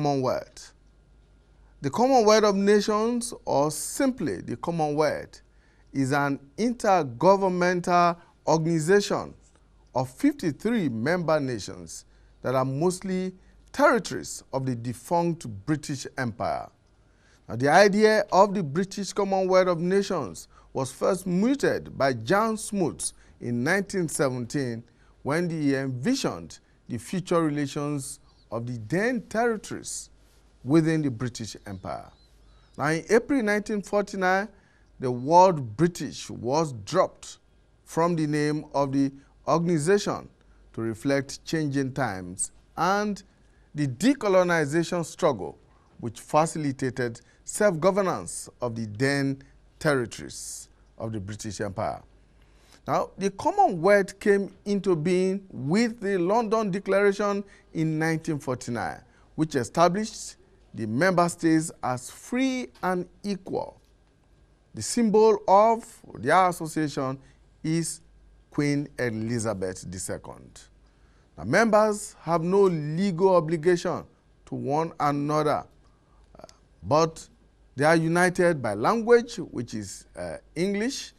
Commonwealth. The Commonwealth of Nations, or simply the Commonwealth, is an intergovernmental organization of 53 member nations that are mostly territories of the defunct British Empire. Now, the idea of the British Commonwealth of Nations was first mooted by John Smoot in 1917 when he envisioned the future relations of the then territories within the British Empire. Now, in April 1949, the word British was dropped from the name of the organization to reflect changing times and the decolonization struggle which facilitated self-governance of the then territories of the British Empire. Now, the Commonwealth came into being with the London Declaration in 1949, which established the member states as free and equal. The symbol of their association is Queen Elizabeth II. Now, members have no legal obligation to one another, but they are united by language, which is English,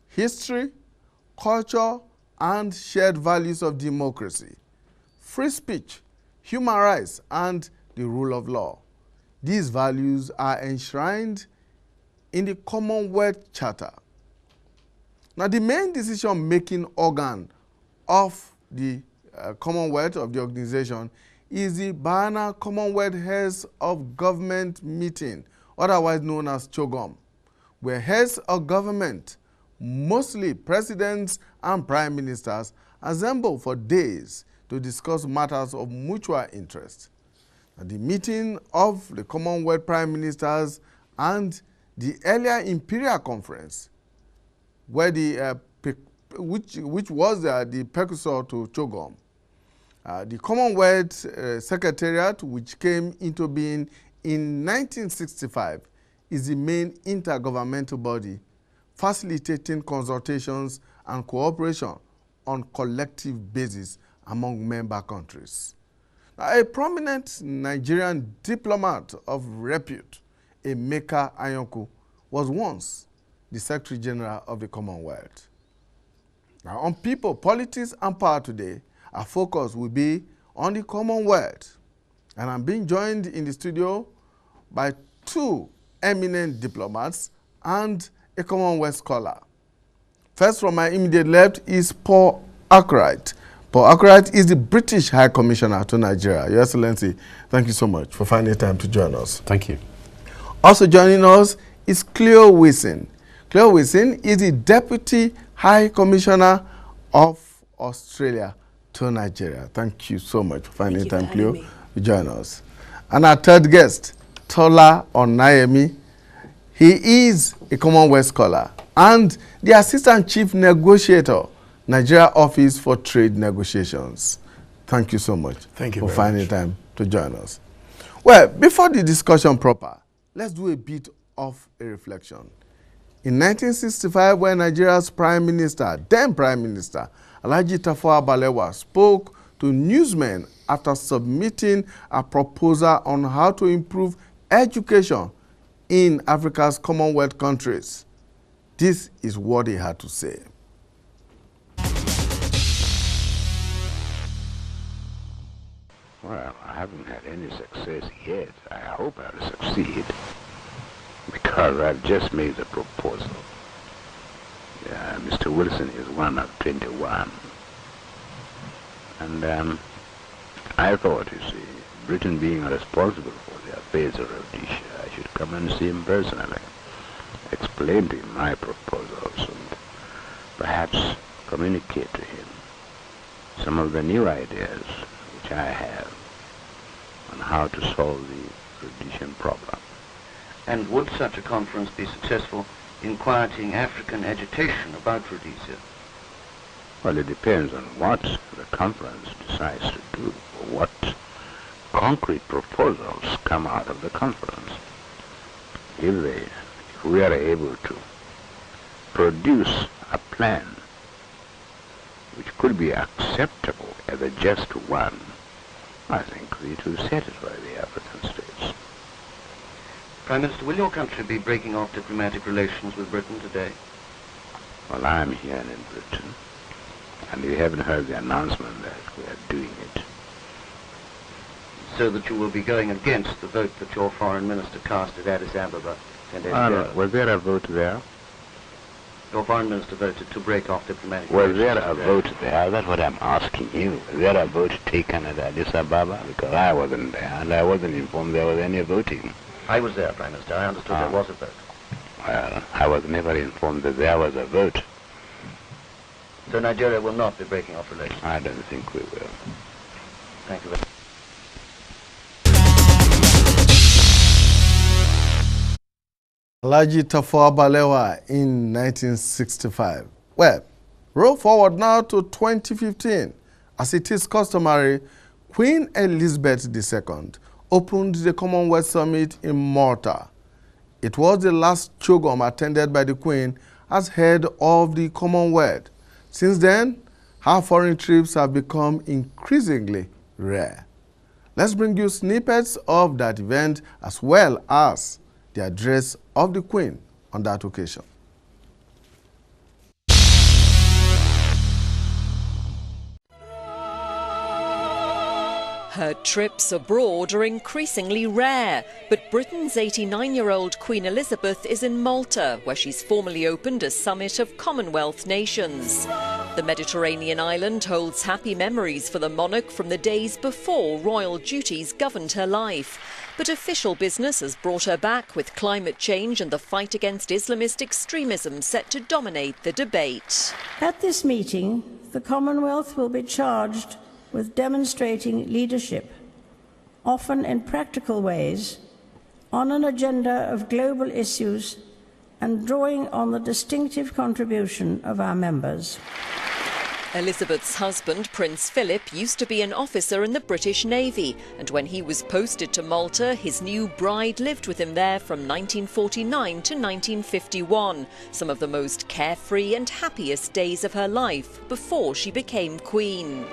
history, culture, and shared values of democracy, free speech, human rights, and the rule of law. These values are enshrined in the Commonwealth Charter. Now, the main decision-making organ of the Commonwealth, of the organization, is the biennial Commonwealth Heads of Government meeting, otherwise known as CHOGM, where heads of government, mostly presidents and prime ministers, assemble for days to discuss matters of mutual interest. At the meeting of the Commonwealth Prime Ministers and the earlier Imperial Conference, where which was the precursor to CHOGM, the Commonwealth Secretariat, which came into being in 1965, is the main intergovernmental body facilitating consultations and cooperation on collective basis among member countries. Now, a prominent Nigerian diplomat of repute, Emeka Anyonku, was once the Secretary General of the Commonwealth. Now, on people, politics, and power today, our focus will be on the Commonwealth. And I'm being joined in the studio by two eminent diplomats and a Commonwealth scholar. First, from my immediate left is Paul Arkwright. Paul Arkwright is the British High Commissioner to Nigeria. Your Excellency, thank you so much for finding time to join us. Thank you. Also joining us is Cleo Wilson. Cleo Wilson is the Deputy High Commissioner of Australia to Nigeria. Thank you so much for finding time, Cleo, to join us. And our third guest, Tola Onayemi. He is a Commonwealth scholar and the Assistant Chief Negotiator, Nigeria Office for Trade Negotiations. Thank you so much for finding time to join us. Well, before the discussion proper, let's do a bit of a reflection. In 1965, when Nigeria's Prime Minister, then Prime Minister, Alhaji Tafawa Balewa, spoke to newsmen after submitting a proposal on how to improve education in Africa's Commonwealth countries, this is what he had to say. Well, I haven't had any success yet. I hope I'll succeed because I've just made the proposal. Mr. Wilson is one of 21. And I thought, you see, Britain being responsible for the affairs of Rhodesia, I should come and see him personally, explain to him my proposals, and perhaps communicate to him some of the new ideas which I have on how to solve the Rhodesian problem. And would such a conference be successful in quieting African agitation about Rhodesia? Well, it depends on what the conference decides to do, or what concrete proposals come out of the conference. If we are able to produce a plan which could be acceptable as a just one, I think it will satisfy the Africans. Prime Minister, will your country be breaking off diplomatic relations with Britain today? Well, I'm here in Britain, and you haven't heard the announcement that we are doing it. So that you will be going against the vote that your foreign minister cast at Addis Ababa 10 days ago? Was there a vote there? Your foreign minister voted to break off diplomatic Was relations there a today. vote there? That's what I'm asking you. Was there a vote taken at Addis Ababa? Because I wasn't there, and I wasn't informed there was any voting. I was there, Prime Minister. I understood there was a vote. Well, I was never informed that there was a vote. So Nigeria will not be breaking off relations? I don't think we will. Thank you very much. Alhaji Tafawa Balewa in 1965. Well, roll forward now to 2015. As it is customary, Queen Elizabeth II opened the Commonwealth Summit in Malta. It was the last CHOGM attended by the Queen as head of the Commonwealth. Since then, her foreign trips have become increasingly rare. Let's bring you snippets of that event as well as the address of the Queen on that occasion. Her trips abroad are increasingly rare, but Britain's 89-year-old Queen Elizabeth is in Malta, where she's formally opened a summit of Commonwealth nations. The Mediterranean island holds happy memories for the monarch from the days before royal duties governed her life. But official business has brought her back, with climate change and the fight against Islamist extremism set to dominate the debate. At this meeting, the Commonwealth will be charged with demonstrating leadership, often in practical ways, on an agenda of global issues and drawing on the distinctive contribution of our members. Elizabeth's husband, Prince Philip, used to be an officer in the British Navy, and when he was posted to Malta, his new bride lived with him there from 1949 to 1951, some of the most carefree and happiest days of her life before she became Queen.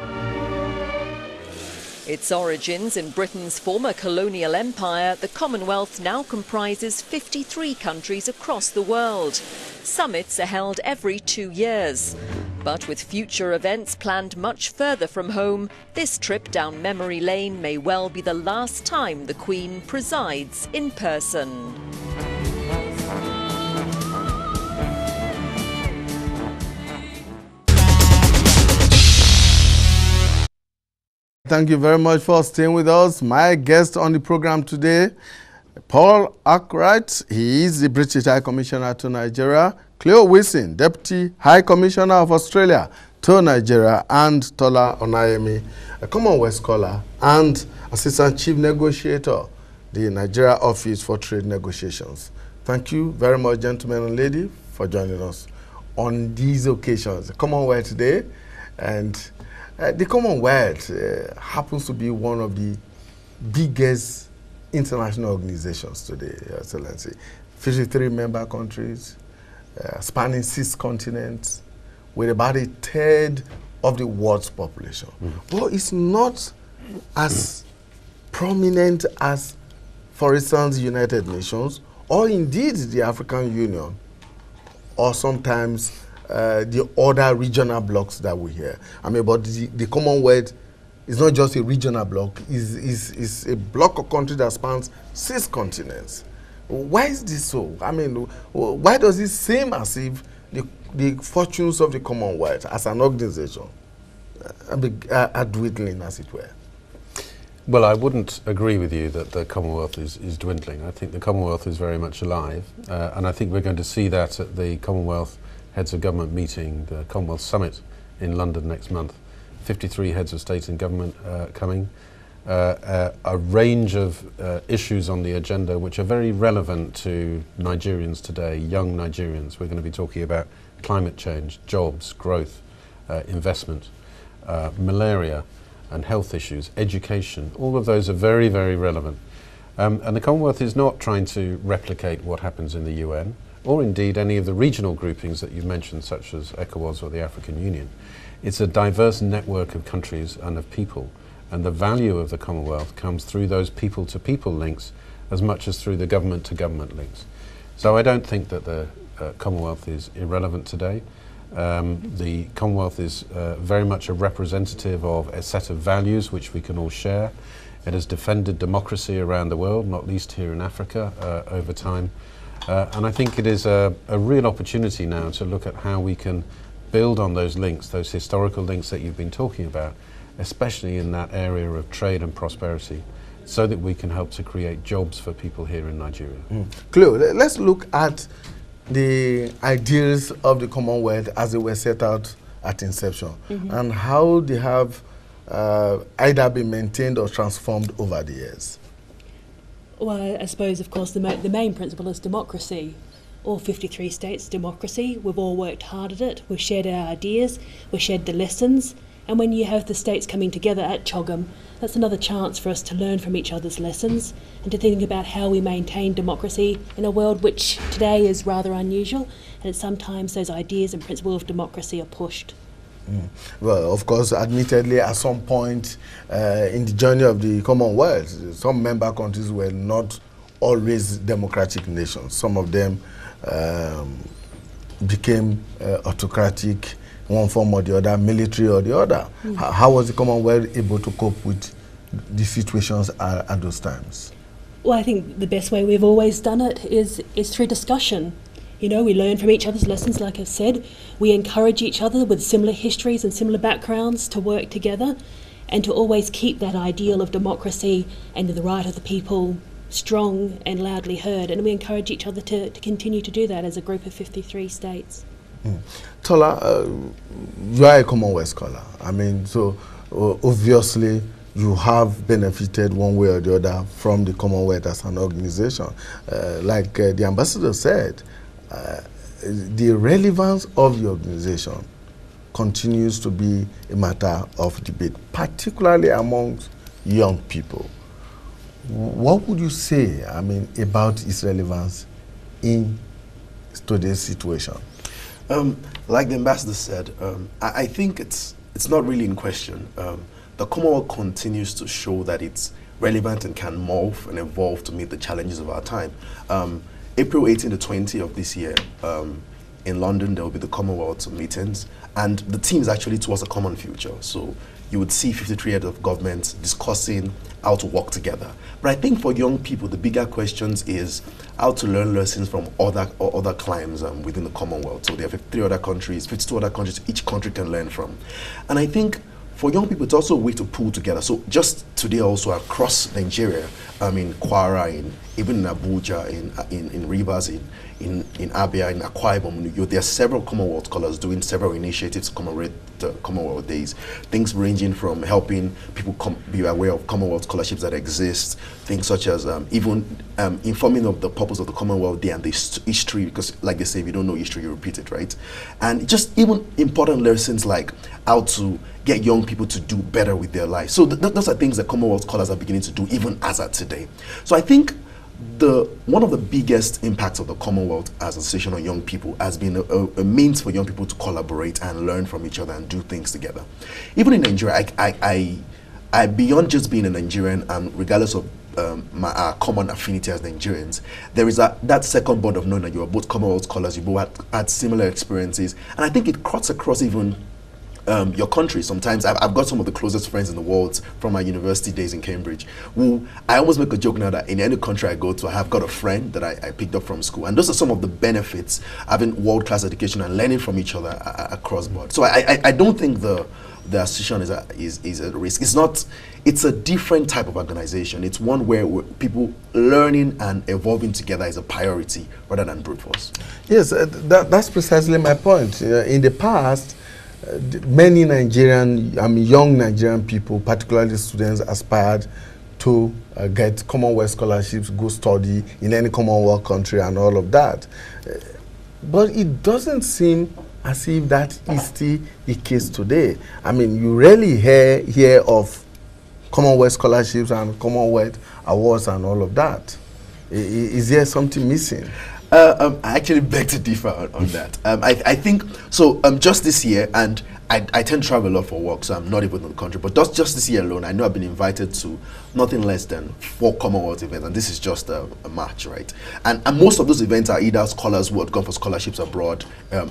Its origins in Britain's former colonial empire, the Commonwealth now comprises 53 countries across the world. Summits are held every 2 years. But with future events planned much further from home, this trip down memory lane may well be the last time the Queen presides in person. Thank you very much for staying with us. My guest on the program today, Paul Arkwright. He is the British High Commissioner to Nigeria. Cleo Wilson, Deputy High Commissioner of Australia to Nigeria, and Tola Onayemi, a Commonwealth scholar and Assistant Chief Negotiator, the Nigeria Office for Trade Negotiations. Thank you very much, gentlemen and ladies, for joining us on these occasions. The Commonwealth Day, and the Commonwealth happens to be one of the biggest international organizations today, Your Excellency. 53 member countries, spanning 6 continents, with about a third of the world's population. But it's not as prominent as, for instance, the United Nations, or indeed the African Union, or sometimes the other regional blocks that we hear. I mean, but the Commonwealth is not just a regional block, it's a block of countries that spans 6 continents. Why is this so? I mean, why does it seem as if the fortunes of the Commonwealth as an organization are dwindling, as it were? Well, I wouldn't agree with you that the Commonwealth is dwindling. I think the Commonwealth is very much alive, and I think we're going to see that at the Commonwealth Heads of Government meeting, the Commonwealth Summit in London next month. 53 heads of state and government coming. A range of issues on the agenda which are very relevant to Nigerians today, young Nigerians. We're going to be talking about climate change, jobs, growth, investment, malaria and health issues, education. All of those are very, very relevant. And the Commonwealth is not trying to replicate what happens in the UN, or indeed any of the regional groupings that you've mentioned, such as ECOWAS or the African Union. It's a diverse network of countries and of people And the value of the Commonwealth comes through those people-to-people links as much as through the government-to-government links. So I don't think that the Commonwealth is irrelevant today. The Commonwealth is very much a representative of a set of values which we can all share. It has defended democracy around the world, not least here in Africa, over time. And I think it is a real opportunity now to look at how we can build on those links, those historical links that you've been talking about, especially in that area of trade and prosperity, so that we can help to create jobs for people here in Nigeria. Cleo, let's look at the ideals of the Commonwealth as they were set out at inception, and how they have either been maintained or transformed over the years. Well, I suppose, of course, the main principle is democracy. All 53 states, democracy. We've all worked hard at it. We've shared our ideas. We've shared the lessons. And when you have the states coming together at CHOGM, that's another chance for us to learn from each other's lessons and to think about how we maintain democracy in a world which today is rather unusual, and sometimes those ideas and principles of democracy are pushed. Well, of course, admittedly, at some point in the journey of the Commonwealth, some member countries were not always democratic nations. Some of them became autocratic, one form or the other, military or the other. How was the Commonwealth able to cope with the situations at those times? Well, I think the best way we've always done it is through discussion. You know, we learn from each other's lessons, like I've said. We encourage each other with similar histories and similar backgrounds to work together and to always keep that ideal of democracy and the right of the people strong and loudly heard. And we encourage each other to continue to do that as a group of 53 states. Tola, you are a Commonwealth scholar. I mean, so obviously you have benefited one way or the other from the Commonwealth as an organization. Like the ambassador said, the relevance of the organization continues to be a matter of debate, particularly amongst young people. What would you say, I mean, about its relevance in today's situation? Like the ambassador said, I think it's not really in question. The Commonwealth continues to show that it's relevant and can morph and evolve to meet the challenges of our time. April 18 to 20 of this year, in London, there will be the Commonwealth meetings, and the team is actually towards a common future. So you would see 53 heads of government discussing how to work together. But I think for young people, the bigger questions is how to learn lessons from other climes within the Commonwealth. So there are 53 other countries, 52 other countries each country can learn from. And I think for young people, it's also a way to pull together. So just today also across Nigeria, in Kwara, even in Abuja, in Rivers, in Abia, in Akwa Ibom, there are several Commonwealth scholars doing several initiatives to commemorate the Commonwealth Days. Things ranging from helping people be aware of Commonwealth scholarships that exist, things such as even informing of the purpose of the Commonwealth Day and the history, because like they say, if you don't know history, you repeat it, right? And just even important lessons like how to get young people to do better with their lives. So those are things that Commonwealth scholars are beginning to do even as at today. So I think one of the biggest impacts of the Commonwealth as a association on young people has been a means for young people to collaborate and learn from each other and do things together. Even in Nigeria, I beyond just being a Nigerian and regardless of our common affinity as Nigerians, there is that second bond of knowing that you are both Commonwealth scholars, you both had similar experiences, and I think it cuts across even your country. Sometimes I've got some of the closest friends in the world from my university days in Cambridge, who I always make a joke now that in any country I go to, I have got a friend that I picked up from school. And those are some of the benefits having world-class education and learning from each other across board. So I don't think the association is a risk. It's a different type of organization. It's one where people learning and evolving together is a priority rather than brute force. Yes, that's precisely my point. In the past, many young Nigerian people, particularly students, aspired to get Commonwealth scholarships, go study in any Commonwealth country and all of that. But it doesn't seem as if that is still the case today. I mean, you rarely hear of Commonwealth scholarships and Commonwealth awards and all of that. Is there something missing? I actually beg to differ on that. I think, so just this year, and I tend to travel a lot for work, so I'm not even in the country. But just this year alone, I know I've been invited to nothing less than 4 Commonwealth events, and this is just a match, right? And most of those events are either scholars who had gone for scholarships abroad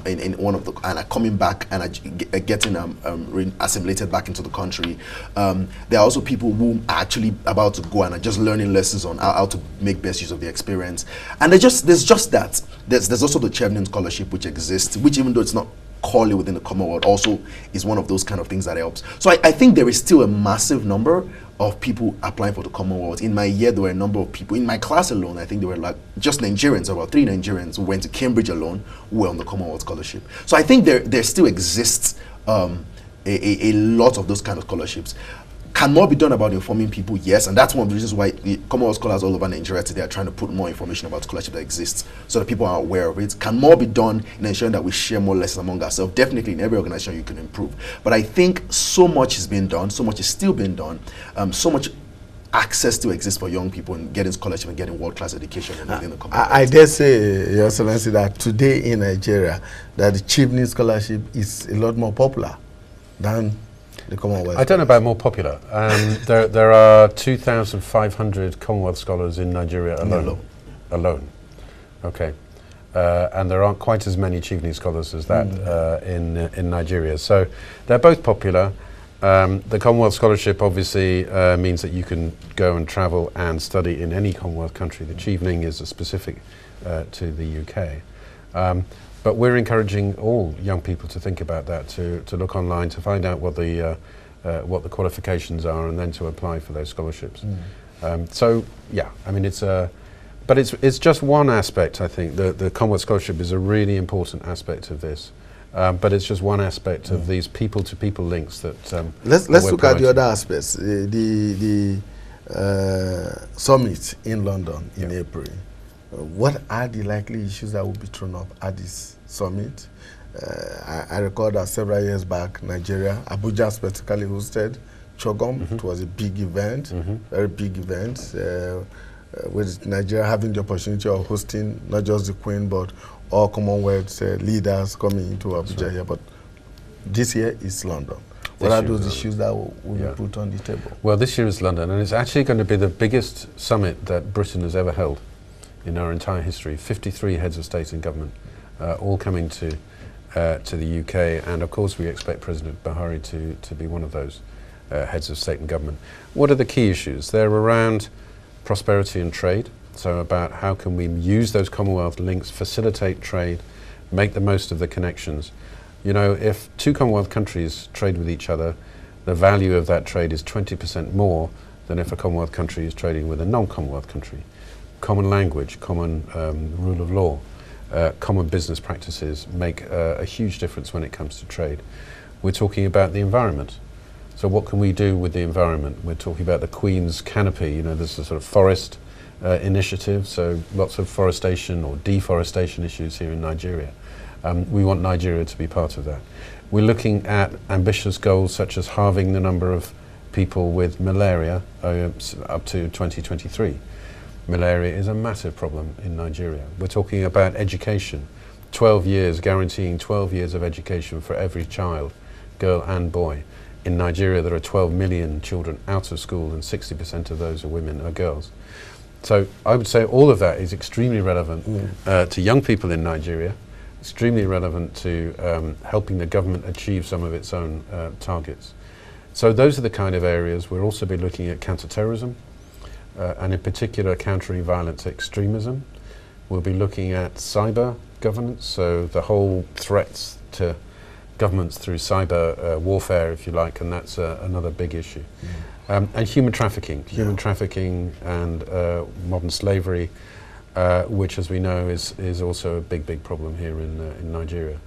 in one of the, and are coming back and are getting assimilated back into the country. There are also people who are actually about to go and are just learning lessons on how to make best use of the experience. And there's just that. There's also the Chevening Scholarship, which exists, which even though it's not call it within the Commonwealth, also is one of those kind of things that helps. So I think there is still a massive number of people applying for the Commonwealth. In my year, there were a number of people. In my class alone, I think there were like just Nigerians, about 3 Nigerians who went to Cambridge alone, who were on the Commonwealth Scholarship. So I think there still exists a lot of those kind of scholarships. Can more be done about informing people? Yes, and that's one of the reasons why the Commonwealth scholars all over Nigeria today are trying to put more information about scholarship that exists so that people are aware of it. Can more be done in ensuring that we share more lessons among ourselves? Definitely, in every organization you can improve. But I think so much is being done, so much is still being done, so much access still exists for young people in getting scholarship and getting world-class education within the Commonwealth. I dare say, Your Excellency, that today in Nigeria, that the Chevening Scholarship is a lot more popular than the Commonwealth. I don't know about more popular. There are 2,500 Commonwealth scholars in Nigeria alone. Okay. And there aren't quite as many Chevening scholars as that in Nigeria. So they're both popular. The Commonwealth Scholarship obviously means that you can go and travel and study in any Commonwealth country. The Chevening is specific to the UK. But we're encouraging all young people to think about that, to look online, to find out what the qualifications are, and then to apply for those scholarships. So yeah, I mean but it's just one aspect. I think the Commonwealth Scholarship is a really important aspect of this, but it's just one aspect of these people-to-people links that. Let's look at the other aspects. The summit in London in April. What are the likely issues that will be thrown up at this summit? I recall that several years back, Nigeria, Abuja specifically hosted CHOGM. It was a big event, very big event, with Nigeria having the opportunity of hosting not just the Queen, but all Commonwealth leaders coming into Abuja here. But this year is London. What are those issues that will be put on the table? Well, this year is London, and it's actually going to be the biggest summit that Britain has ever held in our entire history. 53 heads of state and government, all coming to the UK, and of course we expect President Buhari to be one of those heads of state and government. What are the key issues? They're around prosperity and trade, so about how can we use those Commonwealth links, facilitate trade, make the most of the connections. You know, if 2 Commonwealth countries trade with each other, the value of that trade is 20% more than if a Commonwealth country is trading with a non-Commonwealth country. Common language, common rule of law, common business practices make a huge difference when it comes to trade. We're talking about the environment. So what can we do with the environment? We're talking about the Queen's canopy. You know, there's a sort of forest initiative, so lots of forestation or deforestation issues here in Nigeria. We want Nigeria to be part of that. We're looking at ambitious goals such as halving the number of people with malaria up to 2023. Malaria is a massive problem in Nigeria. We're talking about education, 12 years, guaranteeing 12 years of education for every child, girl and boy. In Nigeria, there are 12 million children out of school, and 60% of those are women or girls. So I would say all of that is extremely relevant to young people in Nigeria, extremely relevant to helping the government achieve some of its own targets. So those are the kind of areas. We'll also be looking at counter-terrorism, and in particular countering violent extremism. We'll be looking at cyber governance, so the whole threats to governments through cyber warfare, if you like, and that's another big issue. And human trafficking and modern slavery, which, as we know, is also a big problem here in Nigeria.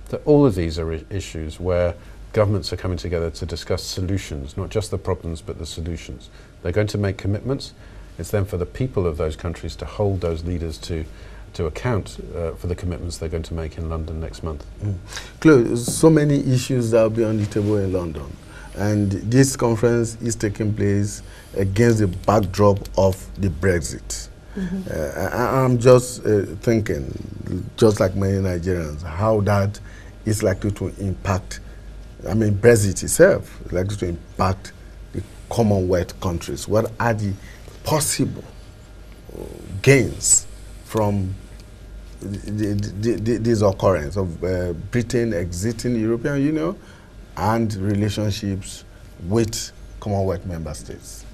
So all of these are issues where governments are coming together to discuss solutions, not just the problems, but the solutions. They're going to make commitments. It's then for the people of those countries to hold those leaders to account for the commitments they're going to make in London next month. Claude, so many issues that will be on the table in London. And this conference is taking place against the backdrop of the Brexit. I'm just thinking, just like many Nigerians, how that is likely to impact I mean, Brexit itself is likely to impact the Commonwealth countries. What are the possible gains from this occurrence of Britain exiting the European Union and relationships with Commonwealth member states?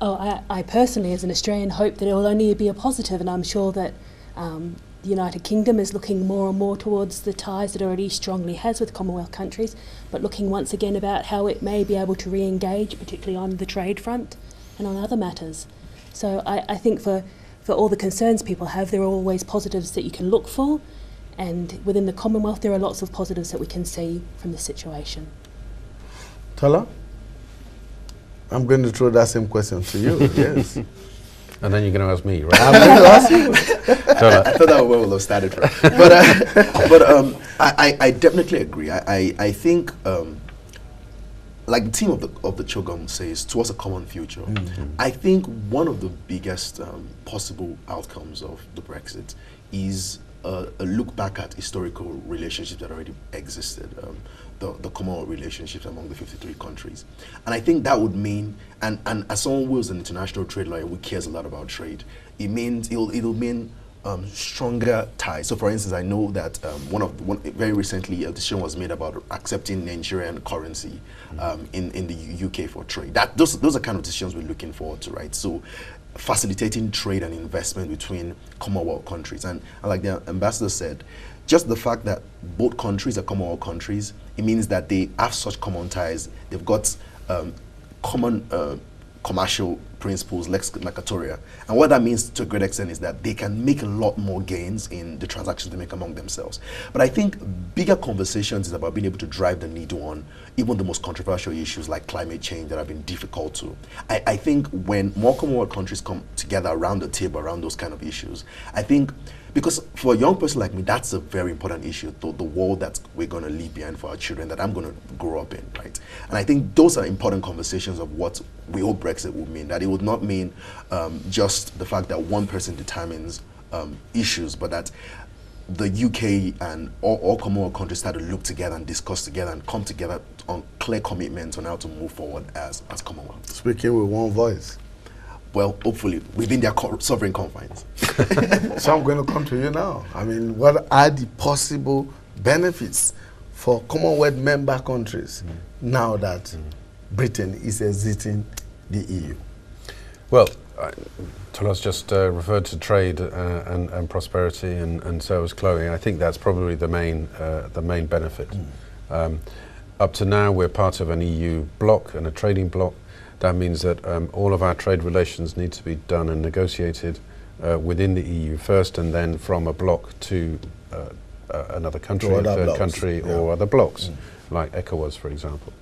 Oh, I personally, as an Australian, hope that it will only be a positive, and I'm sure that the United Kingdom is looking more and more towards the ties it already strongly has with Commonwealth countries, but looking once again about how it may be able to re-engage, particularly on the trade front and on other matters. So I think for all the concerns people have, there are always positives that you can look for, and within the Commonwealth there are lots of positives that we can see from the situation. Tola? I'm going to throw that same question to you, yes. And then you're going to ask me, right? I'm going to ask you. I thought that was where we'll have started from. I definitely agree. I think, like the theme of the Chogam says, towards a common future. I think one of the biggest possible outcomes of the Brexit is a look back at historical relationships that already existed, the Commonwealth relationships among the 53 countries. And I think that would mean, and as someone who is an international trade lawyer who cares a lot about trade, it'll mean stronger ties. So for instance, I know that very recently a decision was made about accepting Nigerian currency in the UK for trade. Those are kind of decisions we're looking forward to, right? So facilitating trade and investment between Commonwealth countries. And like the ambassador said, just the fact that both countries are Commonwealth countries, it means that they have such common ties. They've got common commercial principles, lex mercatoria. And what that means to a great extent is that they can make a lot more gains in the transactions they make among themselves. But I think bigger conversations is about being able to drive the needle on even the most controversial issues like climate change that have been difficult to. I think when more Commonwealth countries come together around the table around those kind of issues, I think, because for a young person like me, that's a very important issue, the world that we're going to leave behind for our children, that I'm going to grow up in, right? And I think those are important conversations of what we hope Brexit will mean, that it would not mean just the fact that one person determines issues, but that the UK and all Commonwealth countries start to look together and discuss together and come together on clear commitments on how to move forward as Commonwealth. Speaking with one voice. Well, hopefully, within their sovereign confines. So I'm going to come to you now. I mean, what are the possible benefits for Commonwealth member countries now that Britain is exiting the EU? Well, Tola's just referred to trade and prosperity, and so has Chloe. I think that's probably the main benefit. Up to now, we're part of an EU bloc and a trading bloc. That means that all of our trade relations need to be done and negotiated within the EU first, and then from a bloc to another country, a third country, or other blocs, like ECOWAS, for example.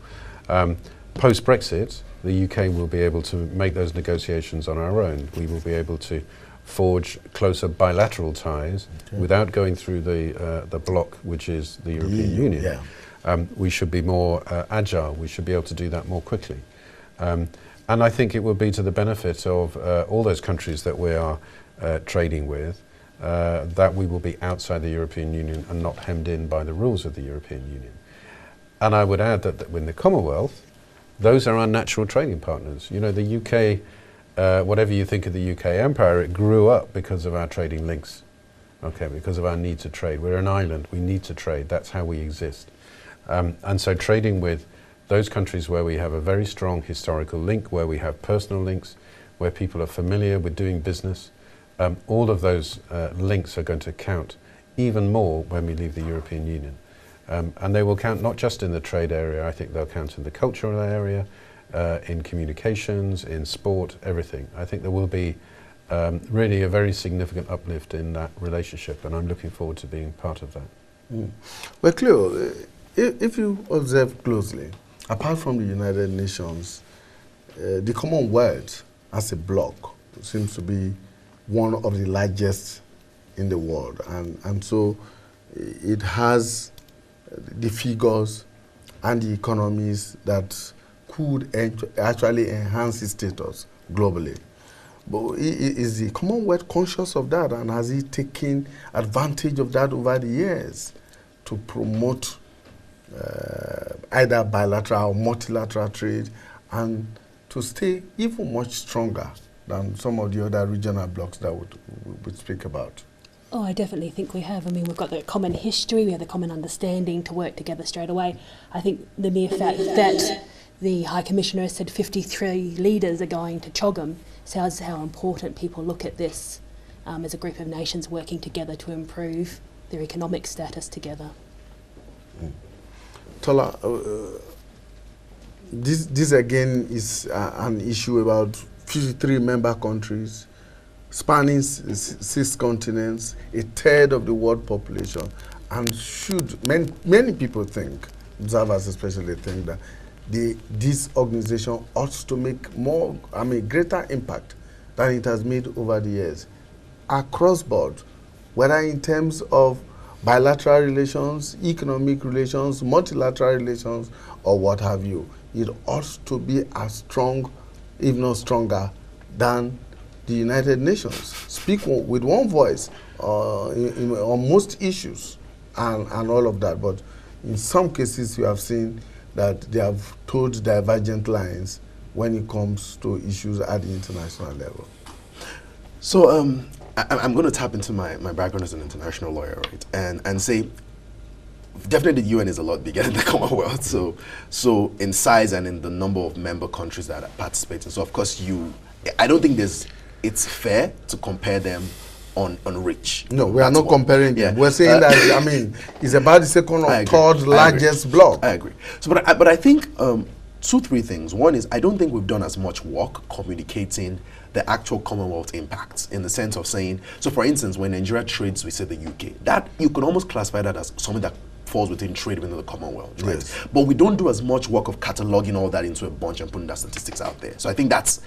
Post-Brexit, the UK will be able to make those negotiations on our own. We will be able to forge closer bilateral ties without going through the bloc, which is the European Union. We should be more agile. We should be able to do that more quickly. And I think it will be to the benefit of all those countries that we are trading with, that we will be outside the European Union and not hemmed in by the rules of the European Union. And I would add that in the Commonwealth, those are our natural trading partners. You know, the UK, whatever you think of the UK empire, it grew up because of our trading links, because of our need to trade. We're an island, we need to trade, that's how we exist. And so trading with those countries where we have a very strong historical link, where we have personal links, where people are familiar with doing business, all of those links are going to count even more when we leave the European Union. And they will count not just in the trade area, I think they'll count in the cultural area, in communications, in sport, everything. I think there will be really a very significant uplift in that relationship, and I'm looking forward to being part of that. Well, Cleo, if you observe closely, apart from the United Nations, the Commonwealth as a bloc seems to be one of the largest in the world. And so it has the figures and the economies that could actually enhance its status globally. But is the Commonwealth conscious of that, and has it taken advantage of that over the years to promote either bilateral or multilateral trade, and to stay even much stronger than some of the other regional blocs that we speak about? Oh, I definitely think we have. I mean, we've got the common history, we have the common understanding to work together straight away. I think the mere fact that the High Commissioner has said 53 leaders are going to CHOGM shows how important people look at this as a group of nations working together to improve their economic status together. Tola, this again is an issue about 53 member countries, spanning 6 continents, a third of the world population, and many people think, observers especially think, that this organization ought to make greater impact than it has made over the years, across board, whether in terms of bilateral relations, economic relations, multilateral relations, or what have you. It ought to be as strong, if not stronger, than the United Nations. Speak with one voice on most issues and all of that. But in some cases, you have seen that they have toed divergent lines when it comes to issues at the international level. So I'm going to tap into my background as an international lawyer, right, and say definitely the UN is a lot bigger than the Commonwealth. So in size and in the number of member countries that are participating. So of course I don't think it's fair to compare them on reach. No, we are not comparing them. Yeah. We're saying that it's about the second or third largest bloc. I agree. So but I think 2-3 things. One is I don't think we've done as much work communicating the actual Commonwealth impacts, in the sense of saying, so for instance, when Nigeria trades with, say, the UK, that you can almost classify that as something that falls within trade within the Commonwealth, right? Yes. But we don't do as much work of cataloging all that into a bunch and putting that statistics out there. So I think that's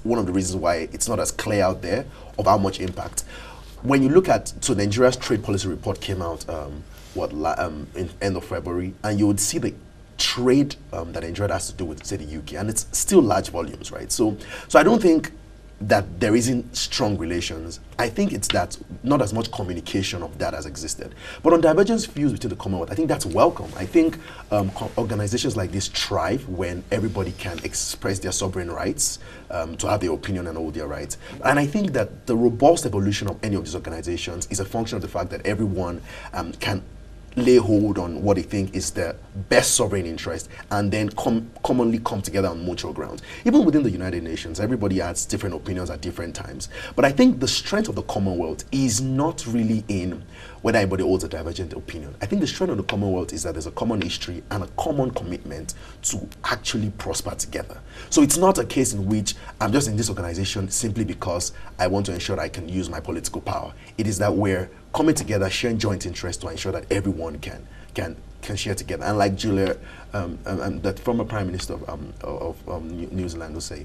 one of the reasons why it's not as clear out there of how much impact. When you look at, so Nigeria's trade policy report came out, in end of February, and you would see the trade that Nigeria has to do with, say, the UK, and it's still large volumes, right? So I don't think that there isn't strong relations. I think it's that not as much communication of that has existed. But on divergence views within the Commonwealth, I think that's welcome. I think organizations like this thrive when everybody can express their sovereign rights, to have their opinion and all their rights. And I think that the robust evolution of any of these organizations is a function of the fact that everyone can lay hold on what they think is the best sovereign interest, and then commonly come together on mutual grounds. Even within the United Nations, everybody has different opinions at different times. But I think the strength of the Commonwealth is not really in whether anybody holds a divergent opinion. I think the strength of the Commonwealth is that there's a common history and a common commitment to actually prosper together. So it's not a case in which I'm just in this organization simply because I want to ensure I can use my political power. It is that we're coming together, sharing joint interests to ensure that everyone can share together. And like Julia, that former Prime Minister of New Zealand will say,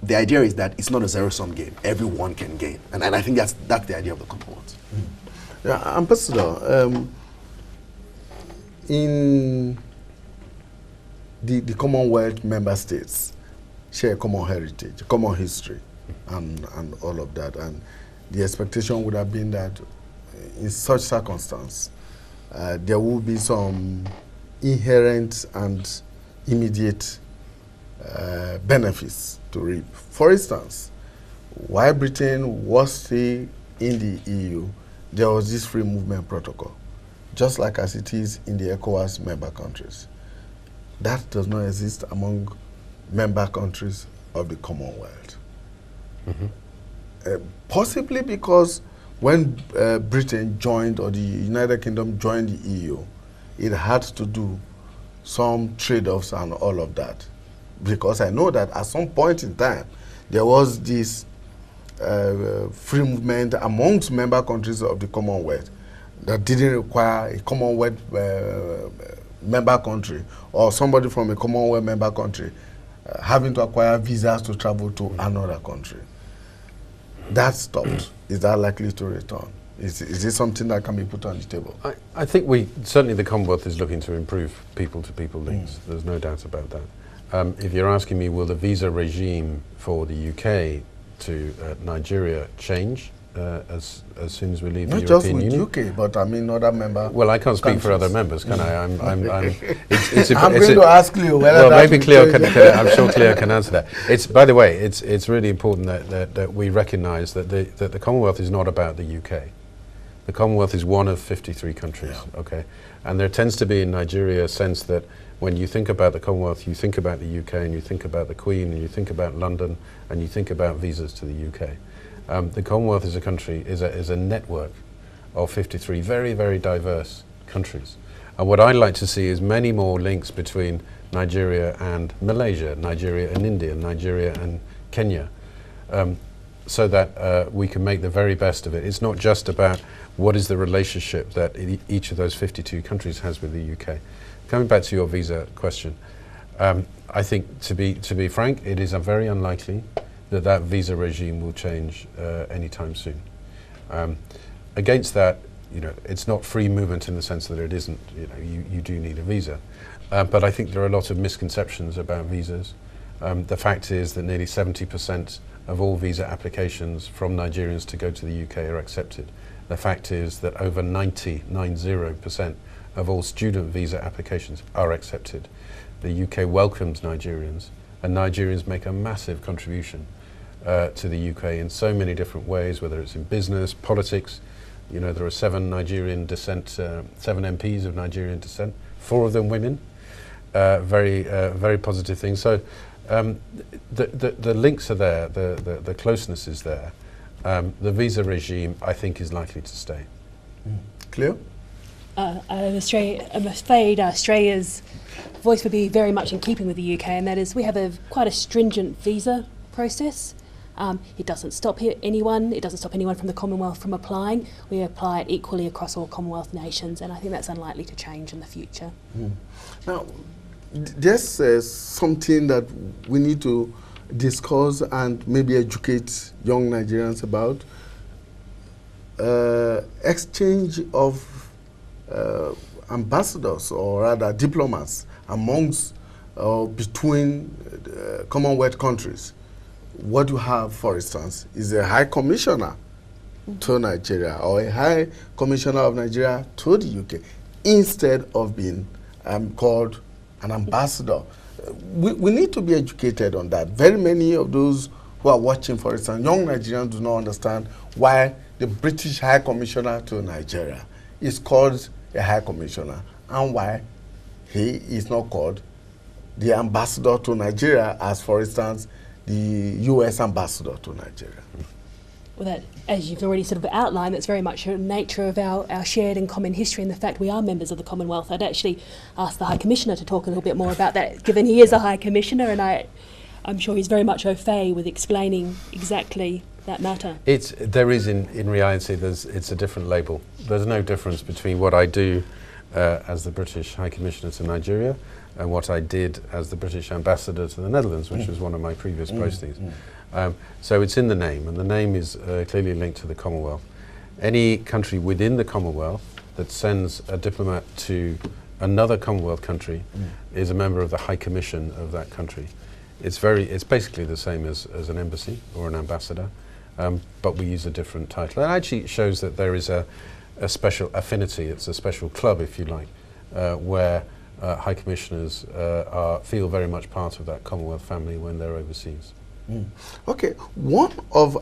the idea is that it's not a zero-sum game. Everyone can gain. And I think that's the idea of the Commonwealth. Yeah, Ambassador, in the Commonwealth member states share common heritage, common history, and all of that. And the expectation would have been that in such circumstance, there will be some inherent and immediate benefits to reap. For instance, while Britain was still in the EU, there was this free movement protocol, just like as it is in the ECOWAS member countries. That does not exist among member countries of the Commonwealth. Mm-hmm. Possibly because when Britain joined, or the United Kingdom joined the EU, it had to do some trade-offs and all of that. Because I know that at some point in time, there was this free movement amongst member countries of the Commonwealth that didn't require a Commonwealth member country or somebody from a Commonwealth member country having to acquire visas to travel to another country. That stopped. Is that likely to return? Is this something that can be put on the table? I think certainly the Commonwealth is looking to improve people-to-people links. There's no doubt about that. If you're asking me, will the visa regime for the UK to Nigeria change? as soon as we leave Not the just European with Union. UK, but I mean other member. Well, I can't speak for other members, can I? I'm going to ask Cleo whether well, that maybe will Cleo change. I'm sure Cleo can answer that. By the way, it's really important that we recognise that the Commonwealth is not about the UK. The Commonwealth is one of 53 countries, okay? And there tends to be in Nigeria a sense that when you think about the Commonwealth, you think about the UK, and you think about the Queen, and you think about London, and you think about visas to the UK. The Commonwealth is a country, is a network of 53 very, very diverse countries. And what I'd like to see is many more links between Nigeria and Malaysia, Nigeria and India, Nigeria and Kenya, so that we can make the very best of it. It's not just about what is the relationship that each of those 52 countries has with the UK. Coming back to your visa question, I think to be frank, it is very unlikely that visa regime will change anytime soon. Against that, it's not free movement in the sense that it isn't. You do need a visa, but I think there are a lot of misconceptions about visas. The fact is that nearly 70% of all visa applications from Nigerians to go to the UK are accepted. The fact is that over 90% of all student visa applications are accepted. The UK welcomes Nigerians, and Nigerians make a massive contribution to the UK in so many different ways, whether it's in business, politics. There are 7 Nigerian descent, 7 MPs of Nigerian descent, 4 of them women. Very positive thing. So the links are there, the closeness is there. The visa regime, I think, is likely to stay. Cleo? I'm afraid Australia's voice would be very much in keeping with the UK, and that is we have quite a stringent visa process. It doesn't stop anyone. It doesn't stop anyone from the Commonwealth from applying. We apply it equally across all Commonwealth nations, and I think that's unlikely to change in the future. Now, there's something that we need to discuss and maybe educate young Nigerians about. Exchange of ambassadors, or rather diplomats, amongst between Commonwealth countries. What you have, for instance, is a High Commissioner to Nigeria, or a High Commissioner of Nigeria to the UK, instead of being called an ambassador. We need to be educated on that. Very many of those who are watching, for instance, young Nigerians do not understand why the British High Commissioner to Nigeria is called a High Commissioner, and why he is not called the ambassador to Nigeria, as, for instance, the US ambassador to Nigeria. Well, that, as you've already sort of outlined, that's very much the nature of our shared and common history and the fact we are members of the Commonwealth. I'd actually ask the High Commissioner to talk a little bit more about that, given he is a High Commissioner, and I'm sure he's very much au fait with explaining exactly that matter. There is, in reality, it's a different label. There's no difference between what I do as the British High Commissioner to Nigeria and what I did as the British Ambassador to the Netherlands, which was one of my previous postings. So it's in the name, and the name is clearly linked to the Commonwealth. Any country within the Commonwealth that sends a diplomat to another Commonwealth country is a member of the High Commission of that country. It's basically the same as an embassy or an ambassador, but we use a different title. It actually shows that there is a special affinity. It's a special club, if you like, where High Commissioners feel very much part of that Commonwealth family when they're overseas. Okay,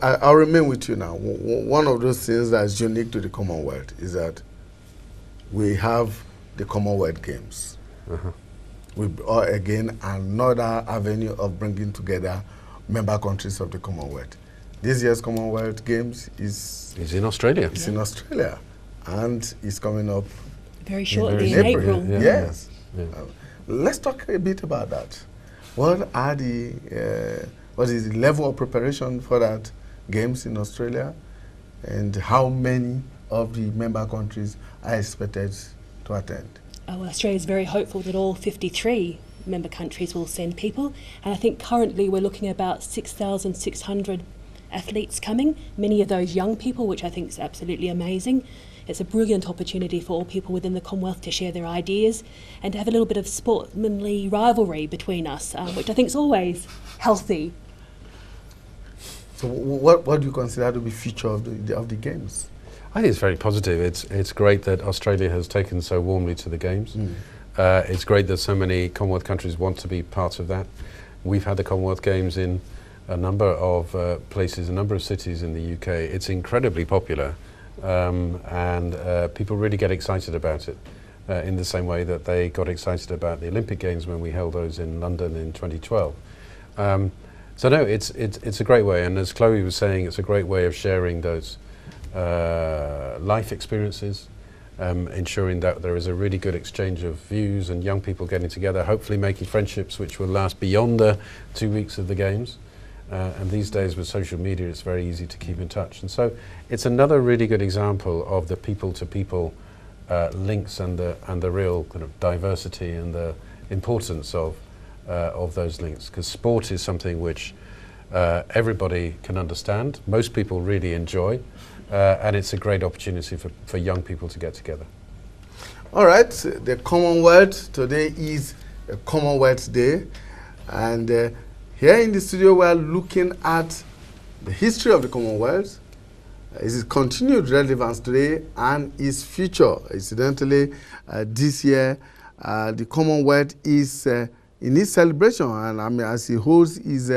I'll remain with you now. One of those things that's unique to the Commonwealth is that we have the Commonwealth Games. We are, again, another avenue of bringing together member countries of the Commonwealth. This year's Commonwealth Games is in Australia. It's in Australia, and it's coming up very shortly in April. Yeah. Yes. Yeah. Let's talk a bit about that. What is the level of preparation for that Games in Australia, and how many of the member countries are expected to attend? Well, Australia is very hopeful that all 53 member countries will send people, and I think currently we're looking at about 6,600 athletes coming, many of those young people, which I think is absolutely amazing. It's a brilliant opportunity for all people within the Commonwealth to share their ideas and to have a little bit of sportsmanly rivalry between us, which I think is always healthy. So what do you consider to be future of the games? I think it's very positive. It's great that Australia has taken so warmly to the games. It's great that so many Commonwealth countries want to be part of that. We've had the Commonwealth Games in a number of places, a number of cities in the UK. It's incredibly popular, and people really get excited about it in the same way that they got excited about the Olympic Games when we held those in London in 2012. So no, it's a great way, and as Chloe was saying, it's a great way of sharing those life experiences, ensuring that there is a really good exchange of views and young people getting together, hopefully making friendships which will last beyond the 2 weeks of the Games. And these days with social media, it's very easy to keep in touch. And so it's another really good example of the people-to-people links and the real kind of diversity and the importance of those links. Because sport is something which everybody can understand, most people really enjoy, and it's a great opportunity for young people to get together. All right, the Commonwealth, today is a Commonwealth Day, and here in the studio we are looking at the history of the Commonwealth, its continued relevance today, and its future. Incidentally, this year the Commonwealth is in its celebration, and I mean, as it holds its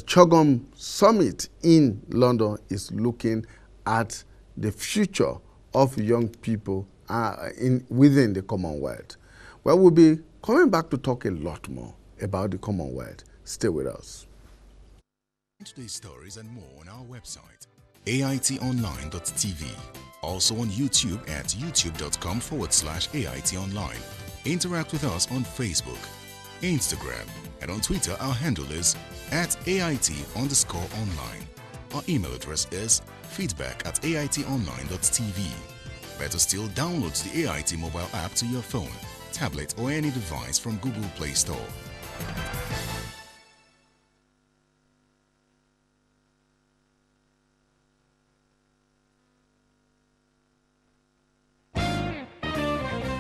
CHOGM Summit in London, is looking at the future of young people within the Commonwealth. Well, we'll be coming back to talk a lot more about the Commonwealth. Stay with us. Today's stories and more on our website, aitonline.tv. Also on YouTube at youtube.com/aitonline. Interact with us on Facebook, Instagram, and on Twitter our handle is @AIT_online. Our email address is feedback@aitonline.tv. Better still, download the AIT mobile app to your phone, tablet, or any device from Google Play Store.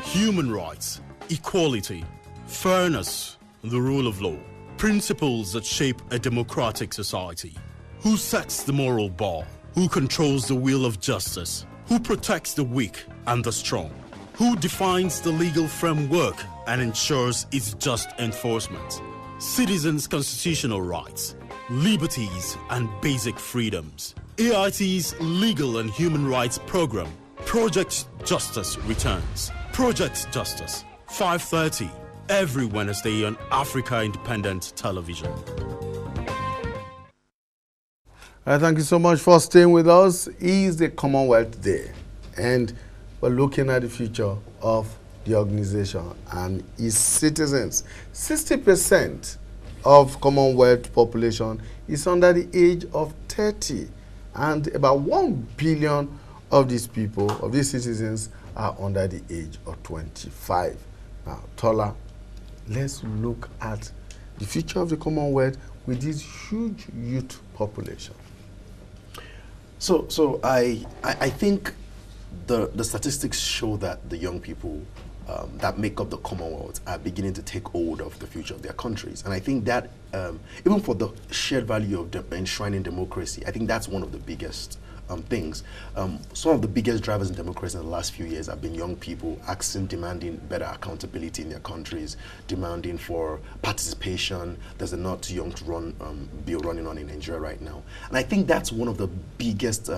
Human rights, equality, fairness, the rule of law, principles that shape a democratic society. Who sets the moral bar? Who controls the wheel of justice? Who protects the weak and the strong? Who defines the legal framework and ensures its just enforcement? Citizens' constitutional rights, liberties, and basic freedoms. AIT's Legal and Human Rights Program, Project Justice, returns. Project Justice, 5:30, every Wednesday on Africa Independent Television. Thank you so much for staying with us. It is the Commonwealth Day, and we're looking at the future of the organization and its citizens. 60% of Commonwealth population is under the age of 30, and about 1 billion of these people, of these citizens, are under the age of 25. Now, Tola, let's look at the future of the Commonwealth with this huge youth population. So I think the statistics show that the young people that make up the Commonwealth are beginning to take hold of the future of their countries. And I think that even for the shared value of enshrining democracy, I think that's one of the biggest things. Some of the biggest drivers in democracy in the last few years have been young people demanding better accountability in their countries, demanding for participation. There's a Not Too Young to Run bill running on in Nigeria right now. And I think that's one of the biggest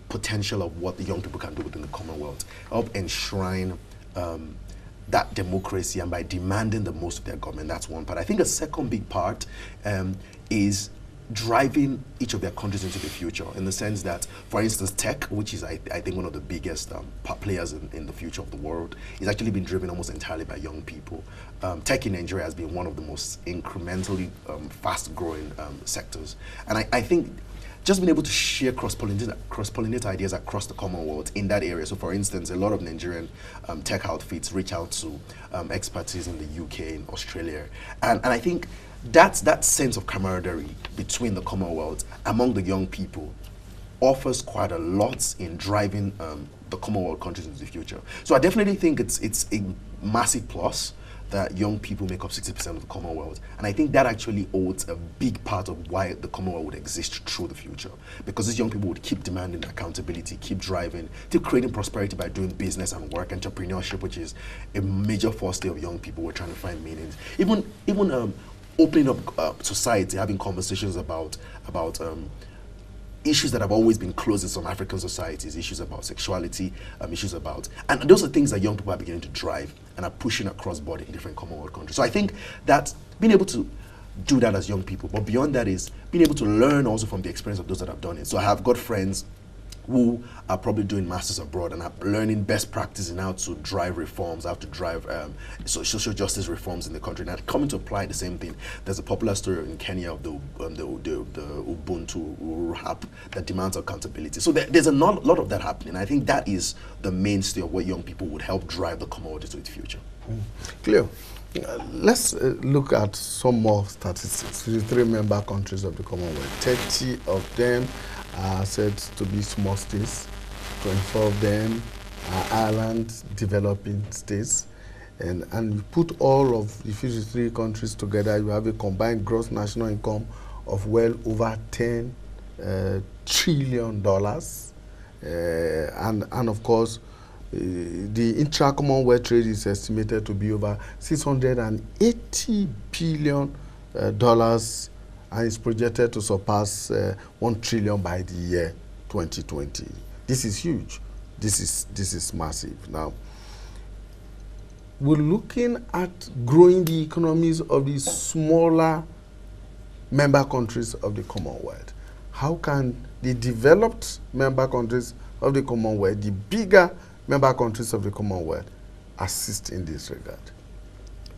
potential of what the young people can do within the Commonwealth, help enshrine that democracy, and by demanding the most of their government. That's one part. I think a second big part is driving each of their countries into the future, in the sense that, for instance, tech, which is I think one of the biggest players in the future of the world, is actually being driven almost entirely by young people. Tech in Nigeria has been one of the most incrementally fast-growing sectors, and I think just being able to share cross-pollinate ideas across the Commonwealth in that area. So, for instance, a lot of Nigerian tech outfits reach out to expertise in the UK and Australia, and I think that sense of camaraderie between the Commonwealth among the young people offers quite a lot in driving the Commonwealth countries into the future. So I definitely think it's a massive plus that young people make up 60% of the Commonwealth. And I think that actually holds a big part of why the Commonwealth would exist through the future. Because these young people would keep demanding accountability, keep driving, keep creating prosperity by doing business and work, entrepreneurship, which is a major forte of young people who are trying to find meanings. Even opening up society, having conversations about issues that have always been closed in some African societies, issues about sexuality, issues about, and those are things that young people are beginning to drive and are pushing across border in different Commonwealth countries. So I think that being able to do that as young people, but beyond that is being able to learn also from the experience of those that have done it. So I have got friends who are probably doing masters abroad and are learning best practice in how to drive reforms, how to drive social justice reforms in the country, and coming to apply the same thing. There's a popular story in Kenya of the Ubuntu app that demands accountability. So there's a lot of that happening. I think that is the mainstay of what young people would help drive the Commonwealth into its future. Cleo, let's look at some more statistics. 53 member countries of the Commonwealth, 30 of them are said to be small states, 24 of them are island developing states, and you put all of the 53 countries together, you have a combined gross national income of well over $10 trillion, and of course the intra-Commonwealth trade is estimated to be over $680 billion, and is projected to surpass $1 trillion by the year 2020. This is huge. This is massive. Now, we're looking at growing the economies of the smaller member countries of the Commonwealth. How can the developed member countries of the Commonwealth, the bigger member countries of the Commonwealth, assist in this regard?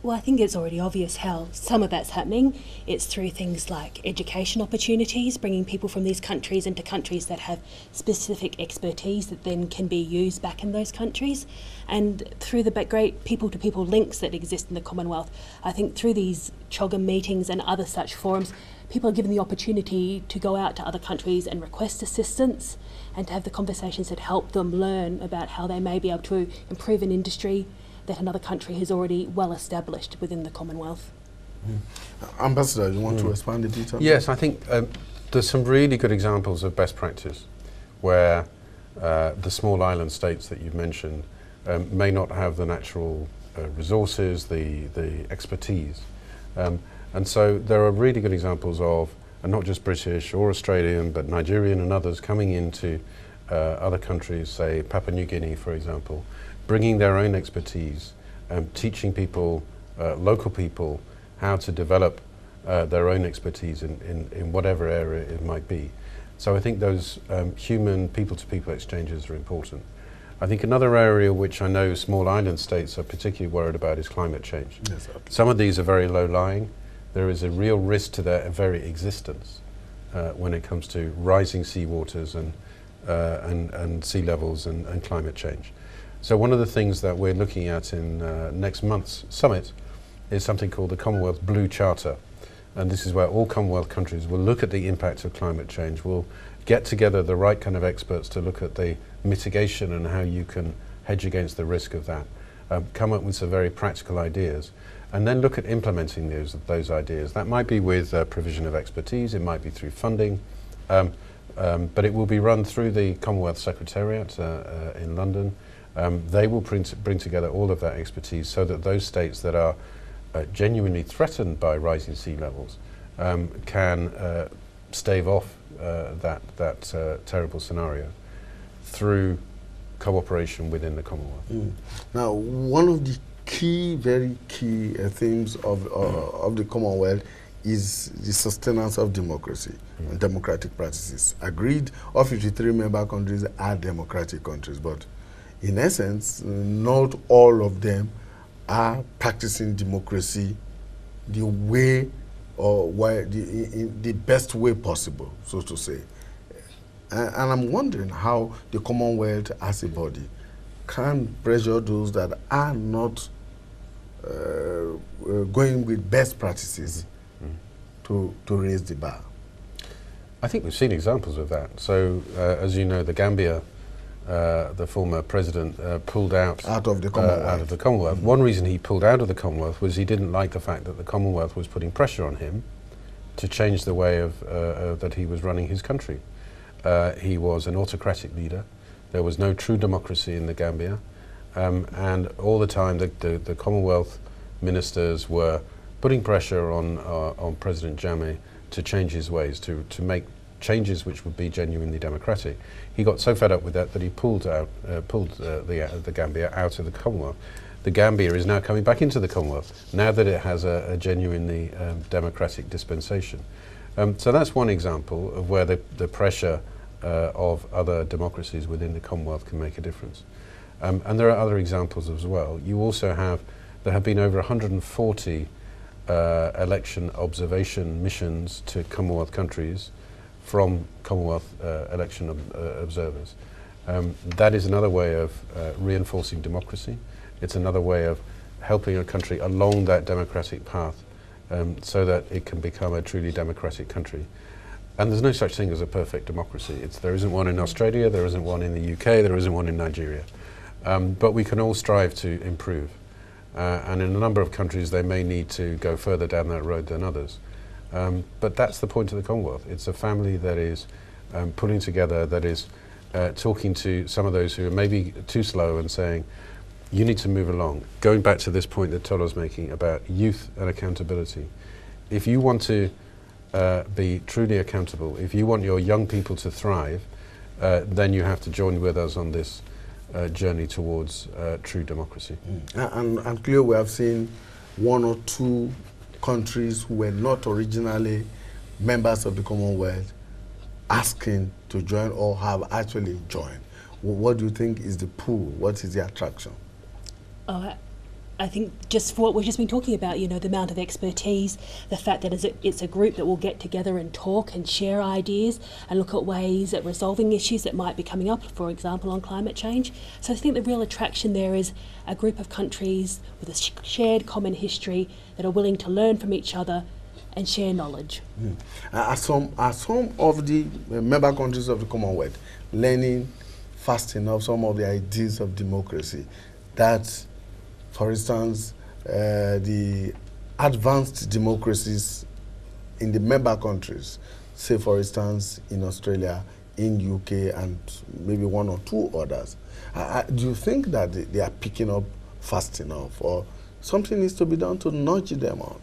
Well, I think it's already obvious how some of that's happening. It's through things like education opportunities, bringing people from these countries into countries that have specific expertise that then can be used back in those countries. And through the great people-to-people links that exist in the Commonwealth, I think through these CHOGM meetings and other such forums, people are given the opportunity to go out to other countries and request assistance and to have the conversations that help them learn about how they may be able to improve an industry that another country has already well established within the Commonwealth. Ambassador, you want to expand a bit on Yes, that? I think there's some really good examples of best practice where the small island states that you've mentioned may not have the natural resources, the expertise. And so there are really good examples of, and not just British or Australian, but Nigerian and others coming into other countries, say Papua New Guinea, for example, bringing their own expertise, teaching people, local people, how to develop their own expertise in whatever area it might be. So I think those human people-to-people exchanges are important. I think another area which I know small island states are particularly worried about is climate change. Yes, some of these are very low-lying. There is a real risk to their very existence when it comes to rising seawaters and sea levels and climate change. So one of the things that we're looking at in next month's summit is something called the Commonwealth Blue Charter. And this is where all Commonwealth countries will look at the impact of climate change. We'll get together the right kind of experts to look at the mitigation and how you can hedge against the risk of that. Come up with some very practical ideas and then look at implementing those ideas. That might be with provision of expertise, it might be through funding, but it will be run through the Commonwealth Secretariat in London. They will bring together all of that expertise so that those states that are genuinely threatened by rising sea levels can stave off that terrible scenario through cooperation within the Commonwealth. Now, one of the very key themes of the Commonwealth is the sustenance of democracy and democratic practices. Agreed, all 53 member countries are democratic countries, but in essence, not all of them are practicing democracy the way or in the best way possible, so to say. And I'm wondering how the Commonwealth as a body can pressure those that are not going with best practices to raise the bar. I think we've seen examples of that. So, as you know, the Gambia the former president, pulled out of the Commonwealth. Out of the Commonwealth. One reason he pulled out of the Commonwealth was he didn't like the fact that the Commonwealth was putting pressure on him to change the way of that he was running his country. He was an autocratic leader. There was no true democracy in the Gambia, and all the time the Commonwealth ministers were putting pressure on President Jammeh to change his ways, to make changes which would be genuinely democratic. He got so fed up with that that he pulled the Gambia out of the Commonwealth. The Gambia is now coming back into the Commonwealth, now that it has a genuinely democratic dispensation. So that's one example of where the pressure of other democracies within the Commonwealth can make a difference. And there are other examples as well. You also have, there have been over 140 election observation missions to Commonwealth countries from Commonwealth election observers. That is another way of reinforcing democracy. It's another way of helping a country along that democratic path so that it can become a truly democratic country. And there's no such thing as a perfect democracy. There isn't one in Australia, there isn't one in the UK, there isn't one in Nigeria. But we can all strive to improve. And in a number of countries they may need to go further down that road than others. But that's the point of the Commonwealth. It's a family that is pulling together, that is talking to some of those who are maybe too slow and saying, you need to move along. Going back to this point that Tolo's making about youth and accountability. If you want to be truly accountable, if you want your young people to thrive, then you have to join with us on this journey towards true democracy. And clearly we have seen one or two countries who were not originally members of the Commonwealth asking to join or have actually joined. What do you think is the pull? What is the attraction? I think just for what we've just been talking about, you know, the amount of expertise, the fact that it's a group that will get together and talk and share ideas and look at ways at resolving issues that might be coming up, for example, on climate change. So I think the real attraction there is a group of countries with a shared common history that are willing to learn from each other and share knowledge. Are some of the member countries of the Commonwealth learning fast enough some of the ideas of democracy that, for instance, the advanced democracies in the member countries, say for instance in Australia, in UK, and maybe one or two others, do you think that they are picking up fast enough, or something needs to be done to nudge them on?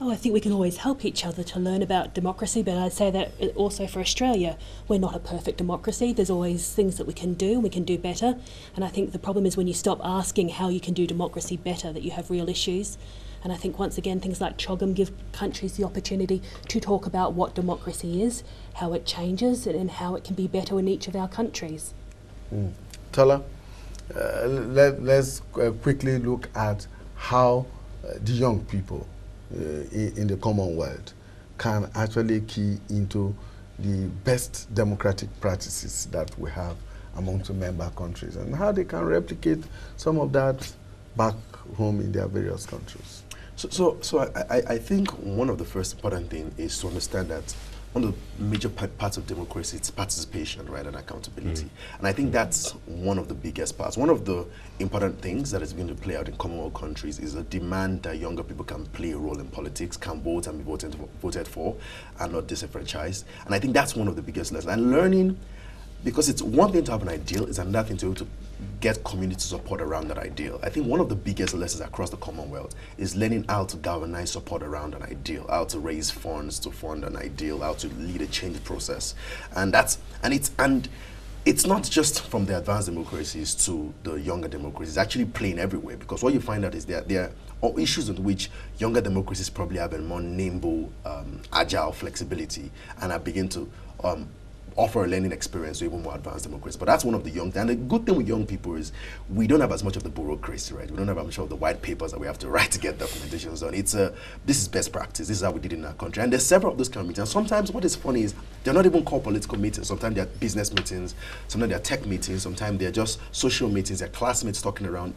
Oh, I think we can always help each other to learn about democracy, but I'd say that also for Australia, we're not a perfect democracy. There's always things that we can do, and we can do better. And I think the problem is when you stop asking how you can do democracy better, that you have real issues. And I think once again, things like CHOGM give countries the opportunity to talk about what democracy is, how it changes, and how it can be better in each of our countries. Tola, let's quickly look at how the young people in the Commonwealth can actually key into the best democratic practices that we have among the member countries, and how they can replicate some of that back home in their various countries. So I think one of the first important thing is to understand that one of the major parts of democracy is participation, right, and accountability. And I think that's one of the biggest parts. One of the important things that is going to play out in Commonwealth countries is a demand that younger people can play a role in politics, can vote and be voted for, and not disenfranchised. And I think that's one of the biggest lessons. And learning, because it's one thing to have an ideal, it's another thing to get community support around that ideal. I think one of the biggest lessons across the Commonwealth is learning how to galvanize support around an ideal, how to raise funds to fund an ideal, how to lead a change process. And it's not just from the advanced democracies to the younger democracies. It's actually playing everywhere, because what you find out is there are issues in which younger democracies probably have a more nimble, agile flexibility, and are begin to offer a learning experience to even more advanced democracies. But that's one of the young things. And the good thing with young people is we don't have as much of the bureaucracy, right? We don't have as much of the white papers that we have to write to get documentations done. This is best practice. This is how we did it in our country. And there's several of those kind of meetings. And sometimes what is funny is they're not even called political meetings. Sometimes they're business meetings. Sometimes they're tech meetings. Sometimes they're just social meetings. They're classmates talking around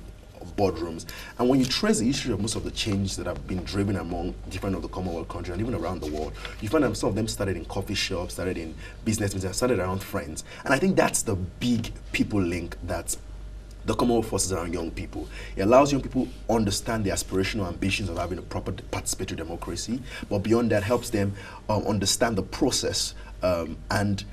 boardrooms. And when you trace the issue of most of the change that have been driven among different of the Commonwealth countries and even around the world, you find that some of them started in coffee shops, started in business meetings, started around friends. And I think that's the big people link that the Commonwealth forces around young people. It allows young people to understand the aspirational ambitions of having a proper participatory democracy, but beyond that helps them understand the process and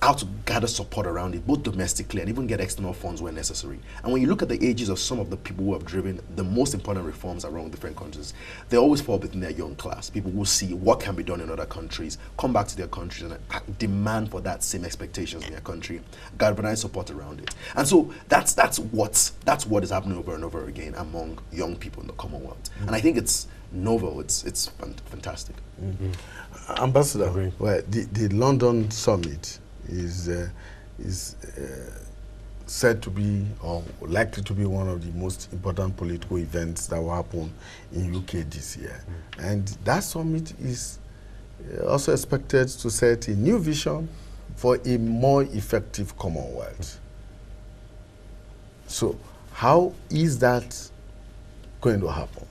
how to gather support around it, both domestically and even get external funds where necessary. And when you look at the ages of some of the people who have driven the most important reforms around different countries, they always fall within their young class. People will see what can be done in other countries, come back to their countries and demand for that same expectations in their country, galvanize support around it. And so that's what is happening over and over again among young people in the Commonwealth. And I think it's novel, it's fantastic. Ambassador, well, the London summit is said to be or likely to be one of the most important political events that will happen in UK this year. And that summit is also expected to set a new vision for a more effective Commonwealth. So how is that going to happen?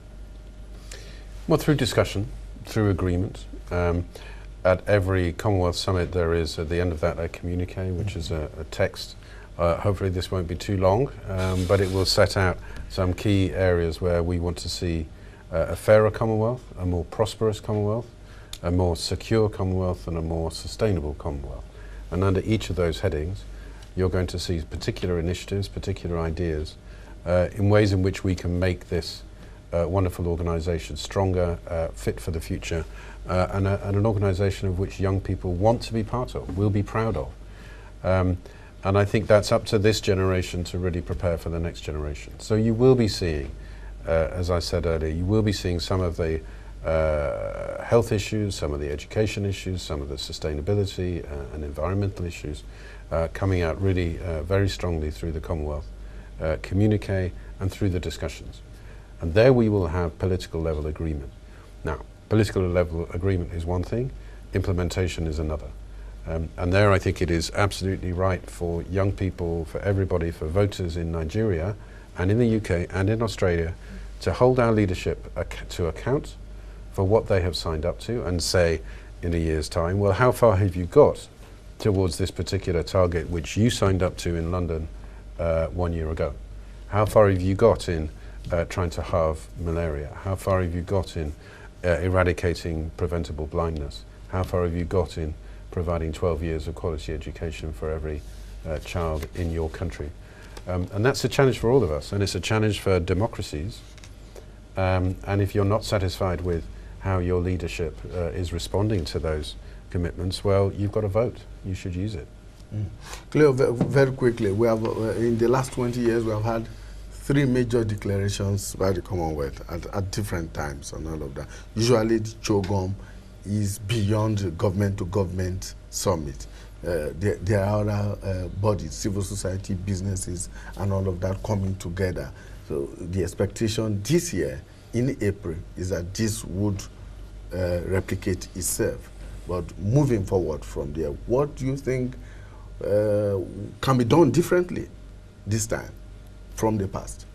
Well, through discussion, through agreement. At every Commonwealth summit there is, at the end of that, a communique, which is a text. Hopefully this won't be too long, but it will set out some key areas where we want to see a fairer Commonwealth, a more prosperous Commonwealth, a more secure Commonwealth, and a more sustainable Commonwealth. And under each of those headings, you're going to see particular initiatives, particular ideas, in ways in which we can make this wonderful organisation stronger, fit for the future, and an organisation of which young people want to be part of, will be proud of. And I think that's up to this generation to really prepare for the next generation. So you will be seeing, as I said earlier, you will be seeing some of the health issues, some of the education issues, some of the sustainability and environmental issues coming out really very strongly through the Commonwealth communique and through the discussions. And there we will have political level agreement. Now, political level agreement is one thing, implementation is another. And there I think it is absolutely right for young people, for everybody, for voters in Nigeria and in the UK and in Australia to hold our leadership to account for what they have signed up to and say in a year's time, well, how far have you got towards this particular target which you signed up to in London 1 year ago? How far have you got in trying to halve malaria? How far have you got in eradicating preventable blindness? How far have you got in providing 12 years of quality education for every child in your country? And that's a challenge for all of us, and it's a challenge for democracies. And if you're not satisfied with how your leadership is responding to those commitments, well, you've got to vote. You should use it. Cleo, very quickly, we have in the last 20 years we have had 3 major declarations by the Commonwealth at different times and all of that. Usually the CHOGM is beyond the government-to-government summit. There are other bodies, civil society, businesses, and all of that coming together. So the expectation this year, in April, is that this would replicate itself. But moving forward from there, what do you think can be done differently this time from the past?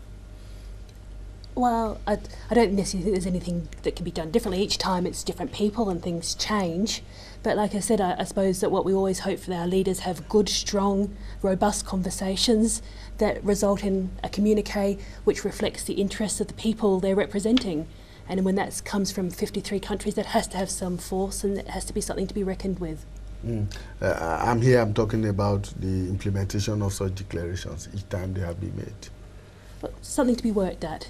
Well, I don't necessarily think there's anything that can be done differently. Each time it's different people and things change. But like I said, I suppose that what we always hope for our leaders have good, strong, robust conversations that result in a communique which reflects the interests of the people they're representing. And when that comes from 53 countries, that has to have some force and it has to be something to be reckoned with. I'm talking about the implementation of such declarations each time they have been made. But something to be worked at.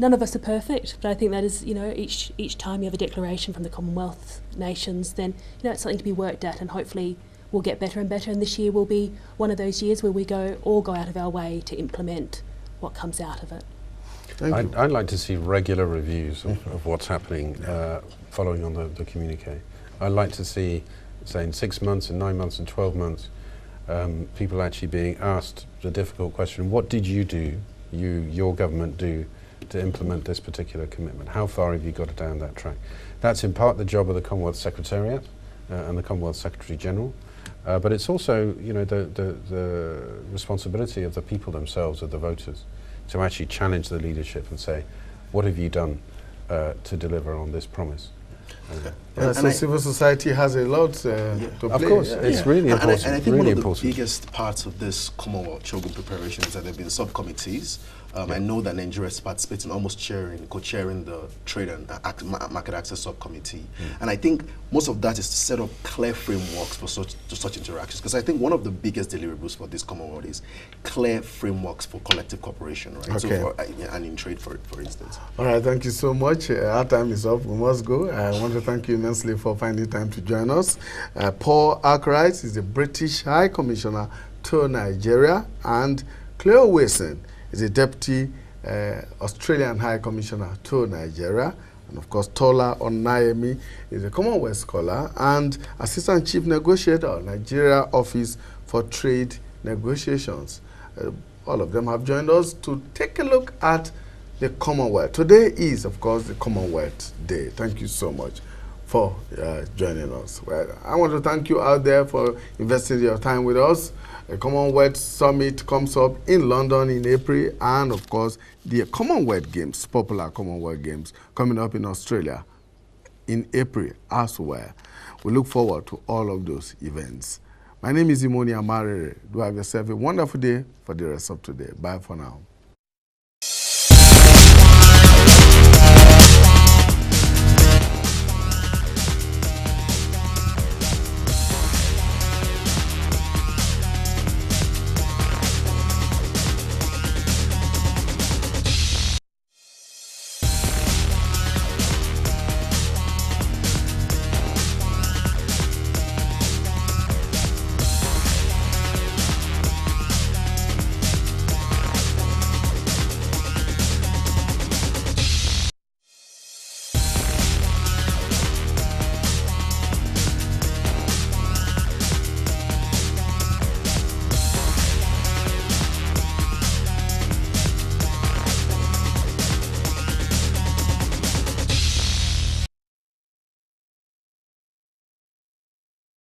None of us are perfect, but I think that is, each time you have a declaration from the Commonwealth nations, then, it's something to be worked at, and hopefully we'll get better and better, and this year will be one of those years where we all go out of our way to implement what comes out of it. I'd like to see regular reviews of what's happening following on the communique. I'd like to see, say, in 6 months, in 9 months, and 12 months, people actually being asked the difficult question, what did you do, your government do, to implement this particular commitment? How far have you got down that track? That's in part the job of the Commonwealth Secretariat and the Commonwealth Secretary General, but it's also, the responsibility of the people themselves, of the voters, to actually challenge the leadership and say, what have you done to deliver on this promise? So civil society has a lot to play. Of course, it's really important. And I think really one of important. the biggest parts of this Commonwealth Shogun preparation is that there have been subcommittees. I know that Nigeria is participating, almost co-chairing the Trade and Market Access Subcommittee. And I think most of that is to set up clear frameworks for such interactions. Because I think one of the biggest deliverables for this Commonwealth is clear frameworks for collective cooperation, right? Okay. So and in trade, for instance. All right, thank you so much. Our time is up. We must go. I want to thank you immensely for finding time to join us. Paul Arkwright is the British High Commissioner to Nigeria, and Cleo Wilson is a Deputy Australian High Commissioner to Nigeria. And of course, Tola Onayemi is a Commonwealth Scholar and Assistant Chief Negotiator, Nigeria Office for Trade Negotiations. All of them have joined us to take a look at the Commonwealth. Today is, of course, the Commonwealth Day. Thank you so much for joining us. Well, I want to thank you out there for investing your time with us. The Commonwealth Summit comes up in London in April, and of course, the Commonwealth Games, popular Commonwealth Games, coming up in Australia in April as well. We look forward to all of those events. My name is Imoni Amarere. Do have yourself a wonderful day for the rest of today. Bye for now.